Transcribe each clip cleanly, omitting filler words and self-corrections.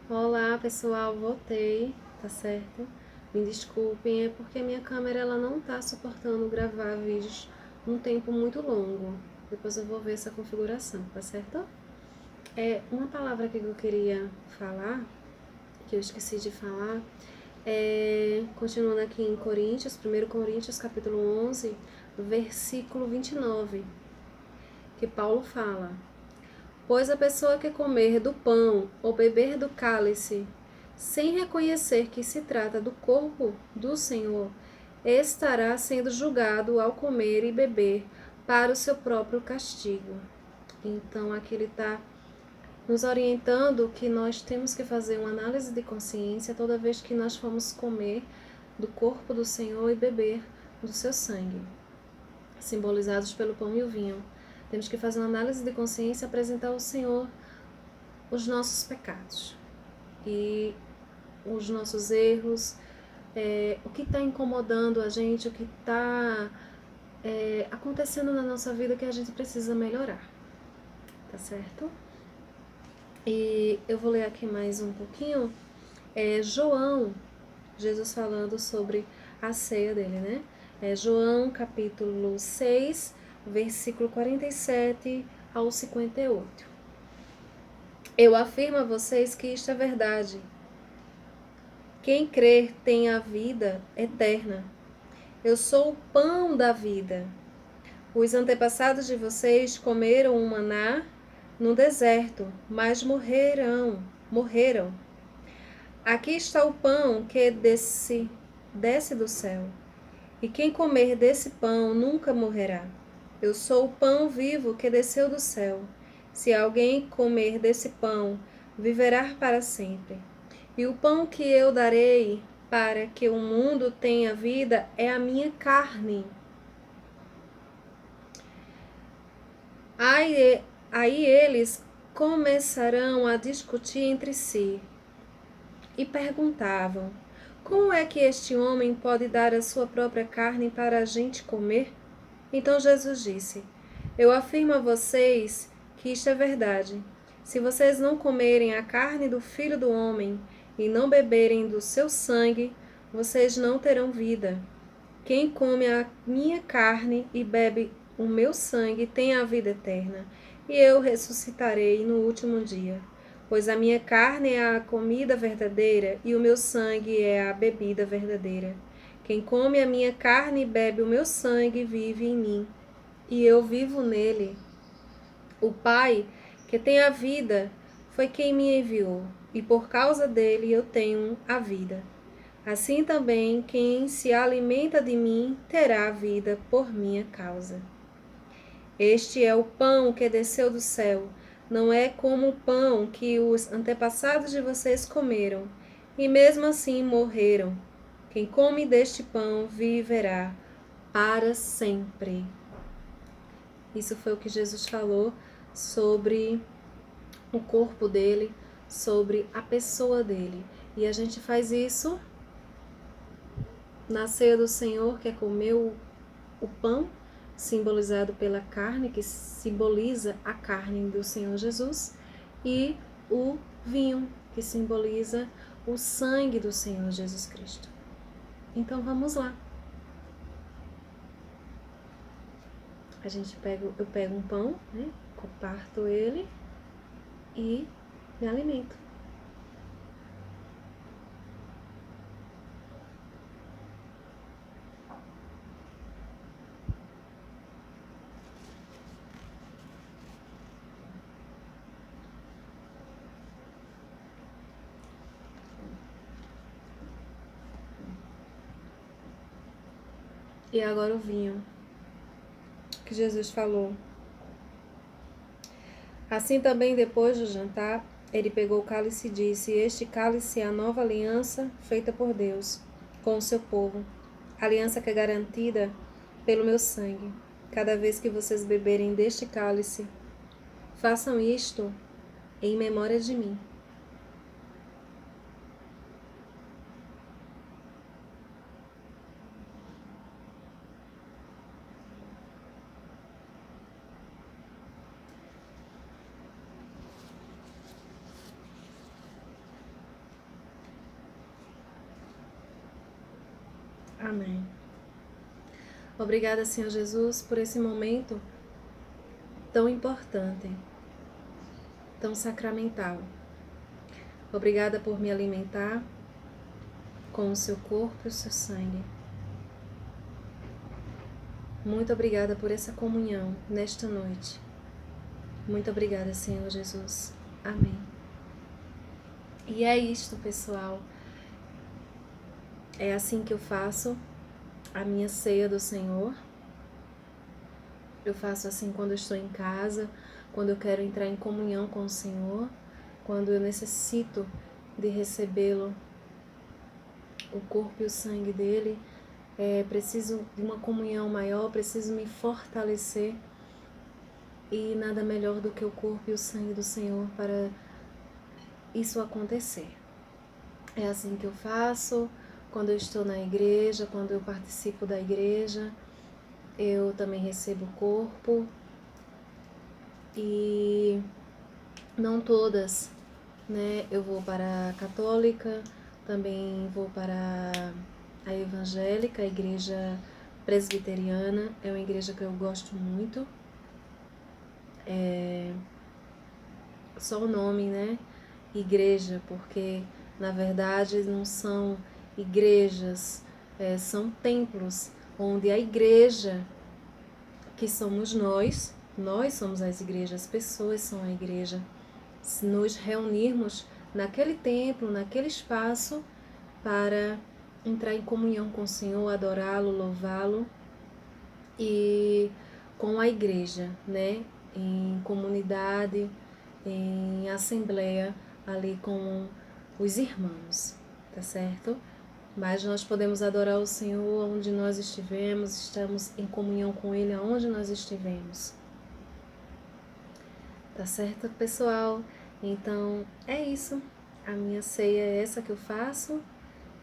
Olá pessoal, voltei, tá certo? Me desculpem, é porque minha câmera ela não tá suportando gravar vídeos um tempo muito longo. Depois eu vou ver essa configuração, tá certo? Uma palavra que eu queria falar, que eu esqueci de falar, continuando aqui em Coríntios, 1 Coríntios capítulo 11, versículo 29, que Paulo fala: Pois a pessoa que comer do pão ou beber do cálice, sem reconhecer que se trata do corpo do Senhor, estará sendo julgado ao comer e beber para o seu próprio castigo. Então, aqui ele está nos orientando que nós temos que fazer uma análise de consciência toda vez que nós formos comer do corpo do Senhor e beber do seu sangue, simbolizados pelo pão e o vinho. Temos que fazer uma análise de consciência e apresentar ao Senhor os nossos pecados e os nossos erros, o que está incomodando a gente, o que está acontecendo na nossa vida que a gente precisa melhorar, tá certo? E eu vou ler aqui mais um pouquinho. João, Jesus falando sobre a ceia dele, né? João capítulo 6, versículo 47 ao 58. Eu afirmo a vocês que isto é verdade. Quem crer tem a vida eterna. Eu sou o pão da vida. Os antepassados de vocês comeram um maná no deserto, mas morreram. Aqui está o pão que desce do céu. E quem comer desse pão nunca morrerá. Eu sou o pão vivo que desceu do céu. Se alguém comer desse pão, viverá para sempre. E o pão que eu darei para que o mundo tenha vida é a minha carne. Aí eles começarão a discutir entre si e perguntavam: Como é que este homem pode dar a sua própria carne para a gente comer? Então Jesus disse: Eu afirmo a vocês que isto é verdade. Se vocês não comerem a carne do Filho do Homem e não beberem do seu sangue, vocês não terão vida. Quem come a minha carne e bebe o meu sangue tem a vida eterna, e eu ressuscitarei no último dia. Pois a minha carne é a comida verdadeira e o meu sangue é a bebida verdadeira. Quem come a minha carne e bebe o meu sangue vive em mim, e eu vivo nele. O Pai, que tem a vida, foi quem me enviou, e por causa dele eu tenho a vida. Assim também, quem se alimenta de mim terá vida por minha causa. Este é o pão que desceu do céu, não é como o pão que os antepassados de vocês comeram, e mesmo assim morreram. Quem come deste pão viverá para sempre. Isso foi o que Jesus falou sobre o corpo dele, sobre a pessoa dele. E a gente faz isso na ceia do Senhor, que é comer o pão, simbolizado pela carne, que simboliza a carne do Senhor Jesus, e o vinho, que simboliza o sangue do Senhor Jesus Cristo. Então vamos lá. Eu pego um pão, né? Parto ele e me alimento. E agora o vinho, que Jesus falou. Assim também, depois do jantar, ele pegou o cálice e disse: Este cálice é a nova aliança feita por Deus com o seu povo, aliança que é garantida pelo meu sangue. Cada vez que vocês beberem deste cálice, façam isto em memória de mim. Amém. Obrigada, Senhor Jesus, por esse momento tão importante, tão sacramental. Obrigada por me alimentar com o seu corpo e o seu sangue. Muito obrigada por essa comunhão nesta noite. Muito obrigada, Senhor Jesus. Amém. E é isto, pessoal. É assim que eu faço a minha ceia do Senhor. Eu faço assim quando eu estou em casa, quando eu quero entrar em comunhão com o Senhor, quando eu necessito de recebê-lo, o corpo e o sangue dele. Preciso de uma comunhão maior, preciso me fortalecer. E nada melhor do que o corpo e o sangue do Senhor para isso acontecer. É assim que eu faço quando eu estou na igreja, quando eu participo da igreja, eu também recebo o corpo. E não todas, né? Eu vou para a católica, também vou para a evangélica, a igreja presbiteriana, é uma igreja que eu gosto muito. Só o nome, né? Igreja, porque na verdade não são igrejas, são templos, onde a igreja, que somos nós somos as igrejas, as pessoas são a igreja, se nos reunirmos naquele templo, naquele espaço, para entrar em comunhão com o Senhor, adorá-lo, louvá-lo, e com a igreja, né? Em comunidade, em assembleia, ali com os irmãos, tá certo? Mas nós podemos adorar o Senhor onde nós estivermos, estamos em comunhão com Ele aonde nós estivermos. Tá certo, pessoal? Então, é isso. A minha ceia é essa que eu faço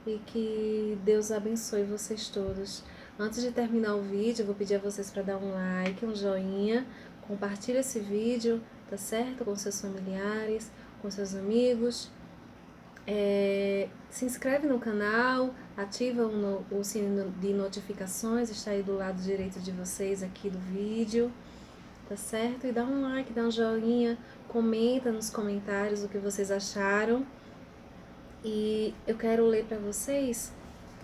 e que Deus abençoe vocês todos. Antes de terminar o vídeo, eu vou pedir a vocês para dar um like, um joinha, compartilha esse vídeo, tá certo? Com seus familiares, com seus amigos. Se inscreve no canal, ativa o sininho de notificações, está aí do lado direito de vocês aqui do vídeo, tá certo? E dá um like, dá um joinha, comenta nos comentários o que vocês acharam. E eu quero ler para vocês,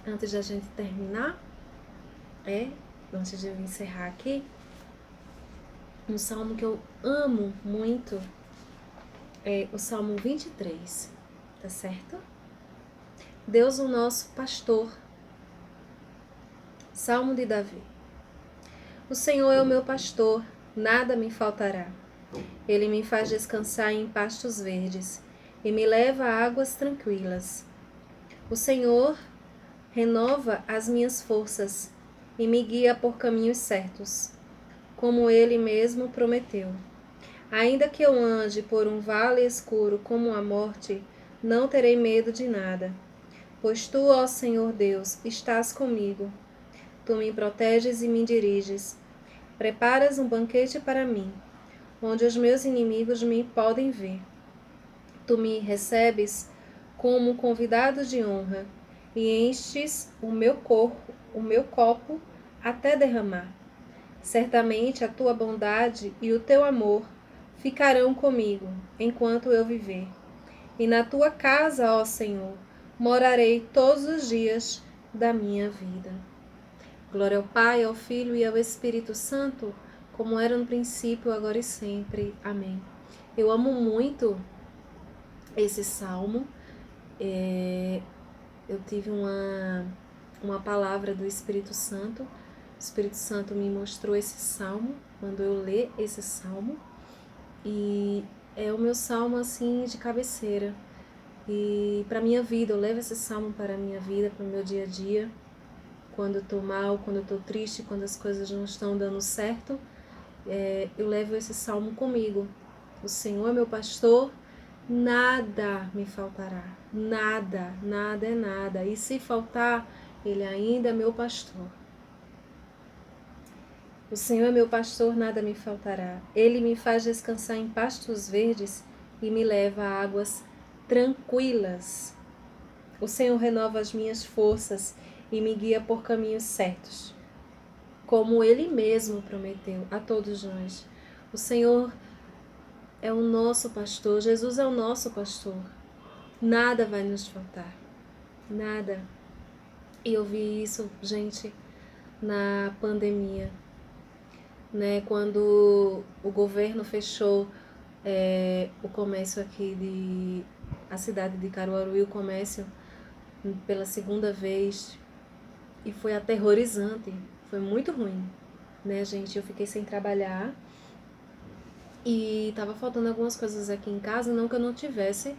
antes da gente terminar, antes de eu encerrar aqui, um salmo que eu amo muito, é o Salmo 23, tá certo? Deus, o nosso pastor. Salmo de Davi. O Senhor é o meu pastor, nada me faltará. Ele me faz descansar em pastos verdes e me leva a águas tranquilas. O Senhor renova as minhas forças e me guia por caminhos certos, como Ele mesmo prometeu. Ainda que eu ande por um vale escuro como a morte, não terei medo de nada, pois Tu, ó Senhor Deus, estás comigo. Tu me proteges e me diriges. Preparas um banquete para mim, onde os meus inimigos me podem ver. Tu me recebes como um convidado de honra e enches o meu copo até derramar. Certamente a tua bondade e o teu amor ficarão comigo enquanto eu viver. E na tua casa, ó Senhor, morarei todos os dias da minha vida. Glória ao Pai, ao Filho e ao Espírito Santo, como era no princípio, agora e sempre. Amém. Eu amo muito esse salmo. Eu tive uma palavra do Espírito Santo. O Espírito Santo me mostrou esse salmo, mandou eu ler esse salmo. E é o meu salmo assim de cabeceira. E para minha vida, eu levo esse salmo para a minha vida, para o meu dia a dia. Quando eu tô mal, quando eu tô triste, quando as coisas não estão dando certo, eu levo esse salmo comigo. O Senhor é meu pastor, nada me faltará. Nada, nada é nada. E se faltar, Ele ainda é meu pastor. O Senhor é meu pastor, nada me faltará. Ele me faz descansar em pastos verdes e me leva a águas tranquilas. O Senhor renova as minhas forças e me guia por caminhos certos, como Ele mesmo prometeu a todos nós. O Senhor é o nosso pastor, Jesus é o nosso pastor. Nada vai nos faltar, nada. E eu vi isso, gente, na pandemia, né? Quando o governo fechou o comércio aqui a cidade de Caruaru e o comércio pela segunda vez, e foi aterrorizante, foi muito ruim, né, gente? Eu fiquei sem trabalhar e tava faltando algumas coisas aqui em casa, não que eu não tivesse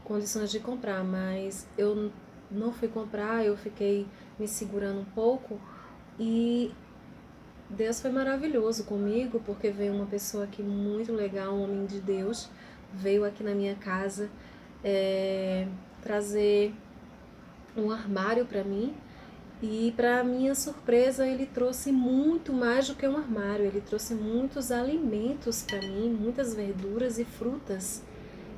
condições de comprar, mas eu não fui comprar, eu fiquei me segurando um pouco e Deus foi maravilhoso comigo, porque veio uma pessoa aqui muito legal, um homem de Deus, veio aqui na minha casa trazer um armário para mim. E para minha surpresa, ele trouxe muito mais do que um armário. Ele trouxe muitos alimentos para mim, muitas verduras e frutas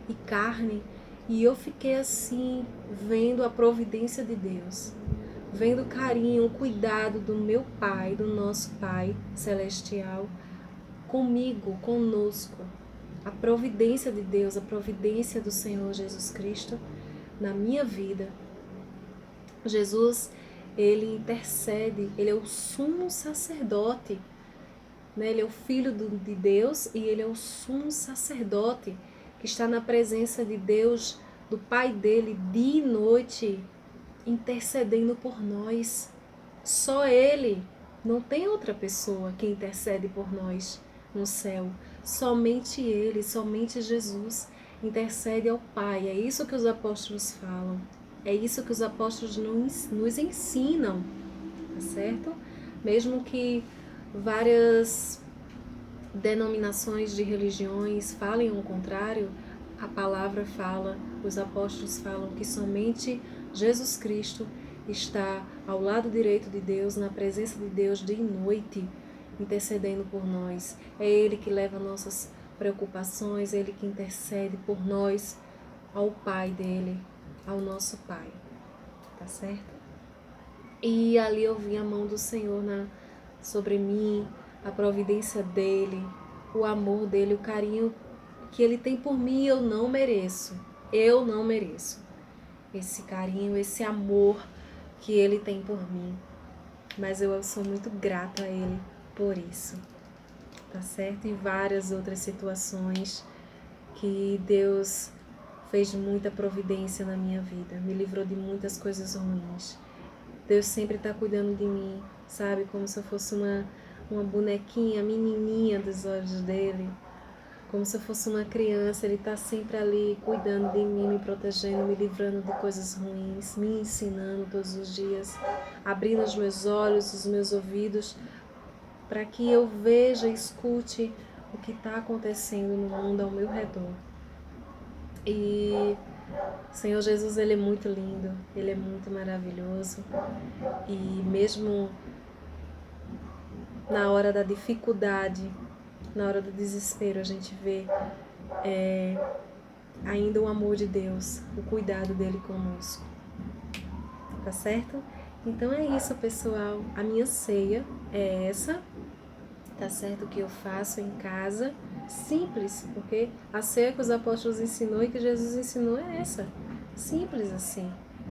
e carne. E eu fiquei assim, vendo a providência de Deus, vendo o carinho, o cuidado do meu Pai, do nosso Pai celestial, comigo, conosco. A providência de Deus, a providência do Senhor Jesus Cristo na minha vida. Jesus, ele intercede, ele é o sumo sacerdote, né? Ele é o Filho de Deus e ele é o sumo sacerdote que está na presença de Deus, do Pai dele, dia e noite, intercedendo por nós. Só ele, não tem outra pessoa que intercede por nós no céu. Somente ele, somente Jesus intercede ao Pai. É isso que os apóstolos falam. É isso que os apóstolos nos ensinam, tá certo? Mesmo que várias denominações de religiões falem o contrário, a palavra fala, os apóstolos falam que somente Jesus Cristo está ao lado direito de Deus, na presença de Deus dia e noite, intercedendo por nós. É Ele que leva nossas preocupações, é Ele que intercede por nós ao Pai dele, ao nosso Pai, tá certo? E ali eu vi a mão do Senhor sobre mim, a providência dele, o amor dele, o carinho que ele tem por mim. Eu não mereço, eu não mereço esse carinho, esse amor que ele tem por mim, mas eu sou muito grata a ele por isso, tá certo? E várias outras situações que Deus fez muita providência na minha vida, me livrou de muitas coisas ruins. Deus sempre está cuidando de mim, sabe? Como se eu fosse uma bonequinha, menininha dos olhos dele. Como se eu fosse uma criança, ele está sempre ali cuidando de mim, me protegendo, me livrando de coisas ruins, me ensinando todos os dias, abrindo os meus olhos, os meus ouvidos, para que eu veja e escute o que está acontecendo no mundo ao meu redor. E o Senhor Jesus, ele é muito lindo, ele é muito maravilhoso. E mesmo na hora da dificuldade, na hora do desespero, a gente vê ainda o amor de Deus, o cuidado dele conosco. Tá certo? Então é isso, pessoal. A minha ceia é essa, tá certo? Que eu faço em casa, simples, porque a ceia que os apóstolos ensinou e que Jesus ensinou é essa, simples assim.